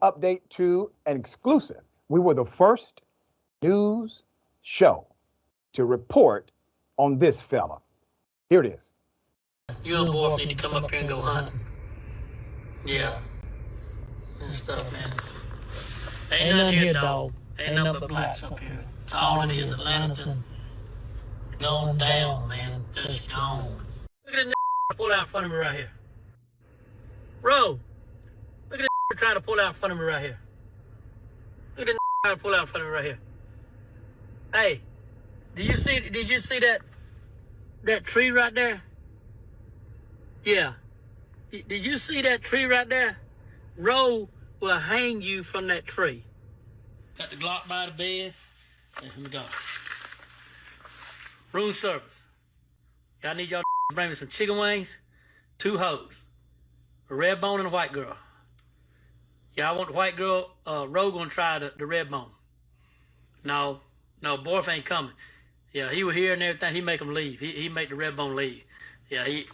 Update to an exclusive. We were the first news show to report on this fella. Here it is. You and Borf need to come up here and go hunting. Yeah. And stuff, man. Ain't nothing here, dog. Ain't nothing but blacks up here. That's all it is. Atlanta's done gone down, man. Just gone. Look at this pull out in front of me right here. Bro, look at this trying to pull out in front of me right here. Look at this trying to pull out in front of me right here. Hey, did you see that tree right there? Yeah. Did you see that tree right there? Roe will hang you from that tree. Got the Glock by the bed. Let me go. Room service. Y'all need y'all to bring me some chicken wings, 2 hoes, a red bone and a white girl. Y'all want the white girl? Roe gonna try the red bone. No, Borf ain't coming. Yeah, he was here and everything. He make them leave. He make the red bone leave. Yeah, he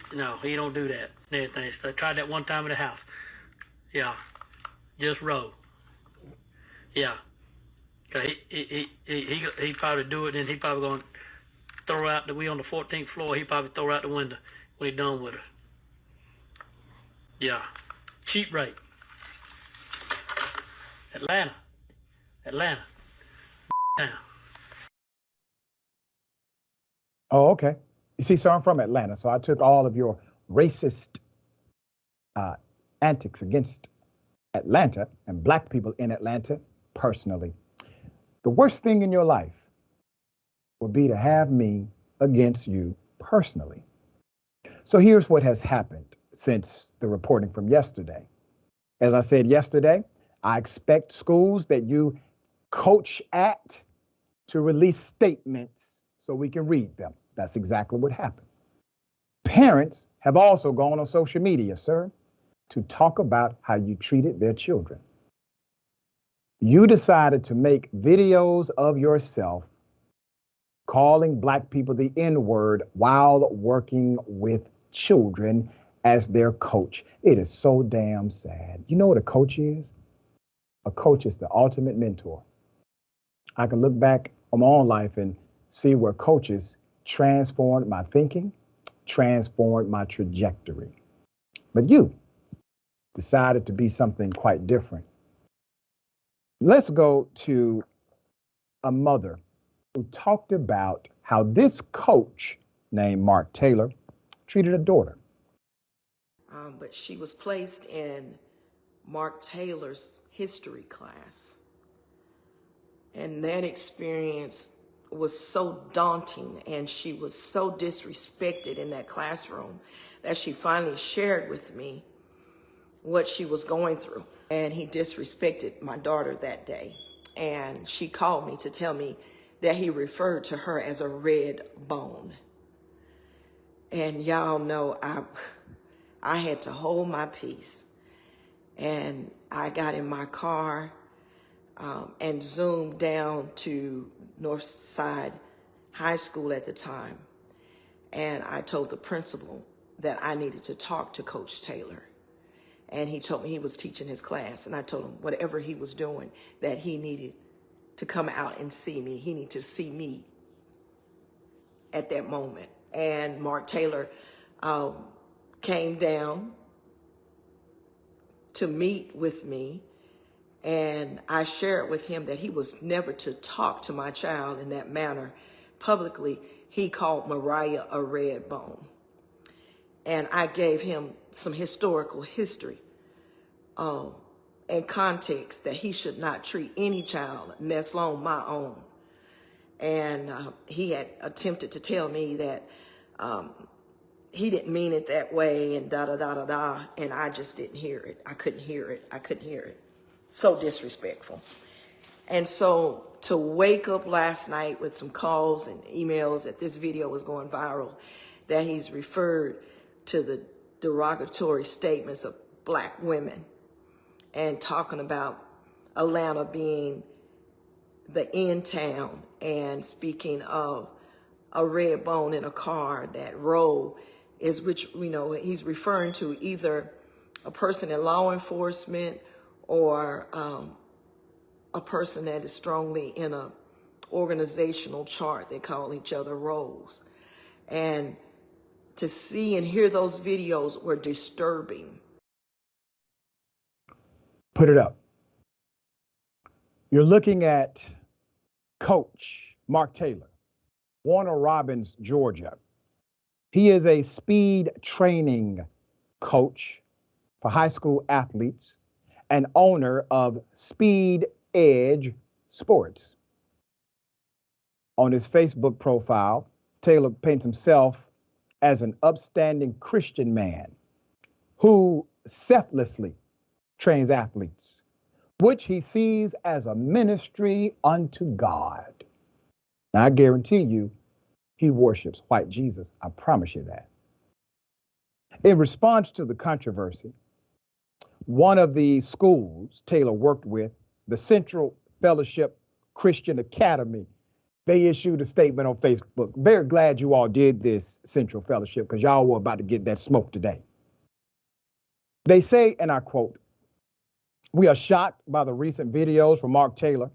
don't do that and everything. So I tried that one time at the house. Yeah, just Roe. Yeah, cause he probably do it, and he probably gonna throw out we on the 14th floor. He probably throw out the window when he done with her. Yeah, cheap rate. Atlanta, town. Oh, okay. You see, so I'm from Atlanta, so I took all of your racist antics against Atlanta and black people in Atlanta personally. The worst thing in your life would be to have me against you personally. So here's what has happened since the reporting from yesterday. As I said yesterday, I expect schools that you coach at to release statements so we can read them. That's exactly what happened. Parents have also gone on social media, sir, to talk about how you treated their children. You decided to make videos of yourself calling black people the N-word while working with children as their coach. It is so damn sad. You know what a coach is? A coach is the ultimate mentor. I can look back on my own life and see where coaches transformed my thinking, transformed my trajectory. But you decided to be something quite different. Let's go to a mother who talked about how this coach named Mark Taylor treated a daughter. But she was placed in Mark Taylor's history class. And that experience was so daunting, and she was so disrespected in that classroom that she finally shared with me what she was going through. And he disrespected my daughter that day. And she called me to tell me that he referred to her as a red bone. And y'all know I had to hold my peace. And I got in my car and zoomed down to Northside High School at the time. And I told the principal that I needed to talk to Coach Taylor. And he told me he was teaching his class. And I told him whatever he was doing, that he needed to come out and see me. He needed to see me at that moment. And Mark Taylor came down to meet with me. And I shared with him that he was never to talk to my child in that manner publicly. He called Mariah a red bone. And I gave him some historical history and context that he should not treat any child, let alone my own. And he had attempted to tell me that he didn't mean it that way and da-da-da-da-da. And I just didn't hear it. I couldn't hear it. So disrespectful. And so to wake up last night with some calls and emails that this video was going viral, that he's referred to the derogatory statements of black women and talking about Atlanta being the end town and speaking of a red bone in a car, that Roe is, which, you know, he's referring to either a person in law enforcement or a person that is strongly in a organizational chart. They call each other roles. And to see and hear those videos were disturbing. Put it up. You're looking at Coach Mark Taylor, Warner Robins, Georgia. He is a speed training coach for high school athletes and owner of Speed Edge Sports. On his Facebook profile, Taylor paints himself as an upstanding Christian man who selflessly trains athletes, which he sees as a ministry unto God. Now, I guarantee you, he worships white Jesus. I promise you that. In response to the controversy, one of the schools Taylor worked with, the Central Fellowship Christian Academy, they issued a statement on Facebook. Very glad you all did this, Central Fellowship, because y'all were about to get that smoke today. They say, and I quote, "We are shocked by the recent videos from Mark Taylor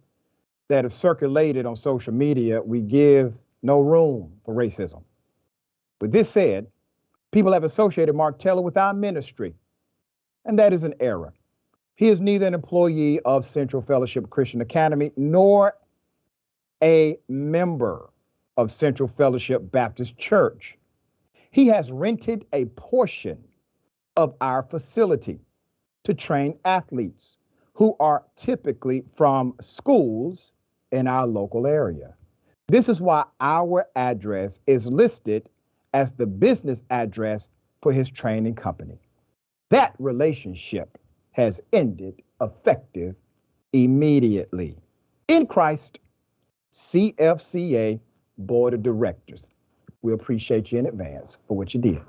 that have circulated on social media. We give no room for racism. With this said, people have associated Mark Taylor with our ministry, and that is an error. He is neither an employee of Central Fellowship Christian Academy nor a member of Central Fellowship Baptist Church. He has rented a portion of our facility to train athletes who are typically from schools in our local area. This is why our address is listed as the business address for his training company. That relationship has ended effective immediately. In Christ, CFCA Board of Directors. We appreciate you in advance for what you did.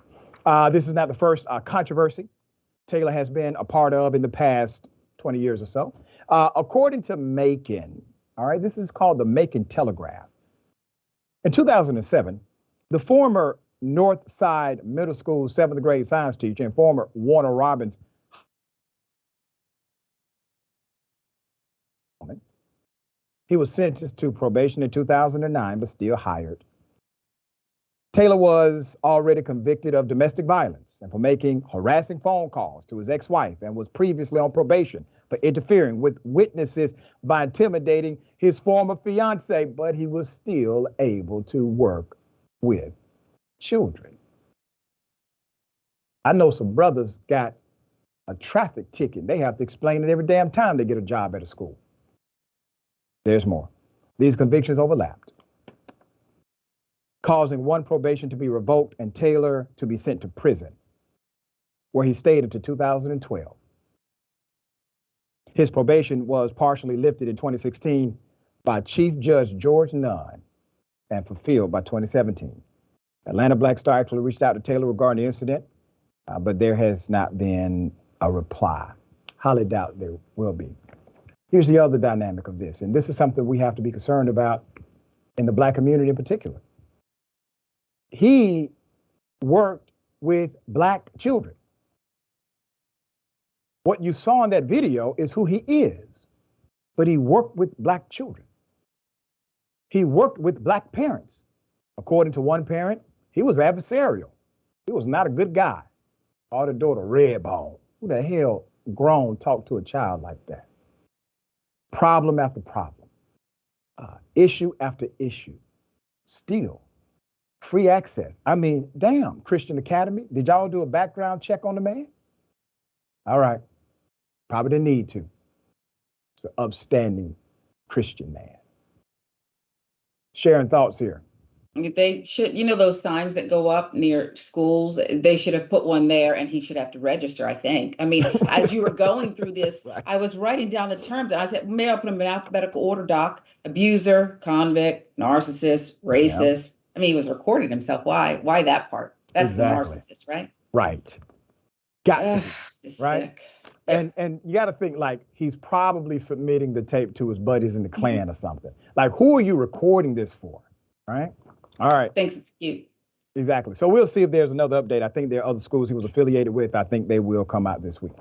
This is not the first controversy Taylor has been a part of in the past 20 years or so. According to Macon, all right, this is called the Macon Telegraph. In 2007, the former Northside Middle School 7th grade science teacher and former Warner Robins he was sentenced to probation in 2009, but still hired. Taylor was already convicted of domestic violence and for making harassing phone calls to his ex-wife and was previously on probation for interfering with witnesses by intimidating his former fiance, but he was still able to work with children. I know some brothers got a traffic ticket. They have to explain it every damn time they get a job at a school. There's more. These convictions overlapped, causing one probation to be revoked and Taylor to be sent to prison, where he stayed until 2012. His probation was partially lifted in 2016 by Chief Judge George Nunn and fulfilled by 2017. Atlanta Black Star actually reached out to Taylor regarding the incident, but there has not been a reply. Highly doubt there will be. Here's the other dynamic of this, and this is something we have to be concerned about in the Black community in particular. He worked with Black children. What you saw in that video is who he is, but he worked with Black children. He worked with Black parents. According to one parent, he was adversarial. He was not a good guy. Called the daughter Redbone. Who the hell grown talk to a child like that? Problem after problem, issue after issue, still free access. I mean, damn, Christian Academy, did y'all do a background check on the man? All right, probably didn't need to. It's an upstanding Christian man. Sharing thoughts here. They should, those signs that go up near schools, they should have put one there and he should have to register, I think. I mean, as you were going through this, right. I was writing down the terms and I said, maybe I'll put them in alphabetical order, Doc. Abuser, convict, narcissist, racist. Yep. I mean, he was recording himself. Why that part? That's exactly. The narcissist, right? Right. Got to, right? Sick. And you got to think like he's probably submitting the tape to his buddies in the Klan or something. Like, who are you recording this for, right? All right. Thinks it's cute. Exactly. So we'll see if there's another update. I think there are other schools he was affiliated with. I think they will come out this week.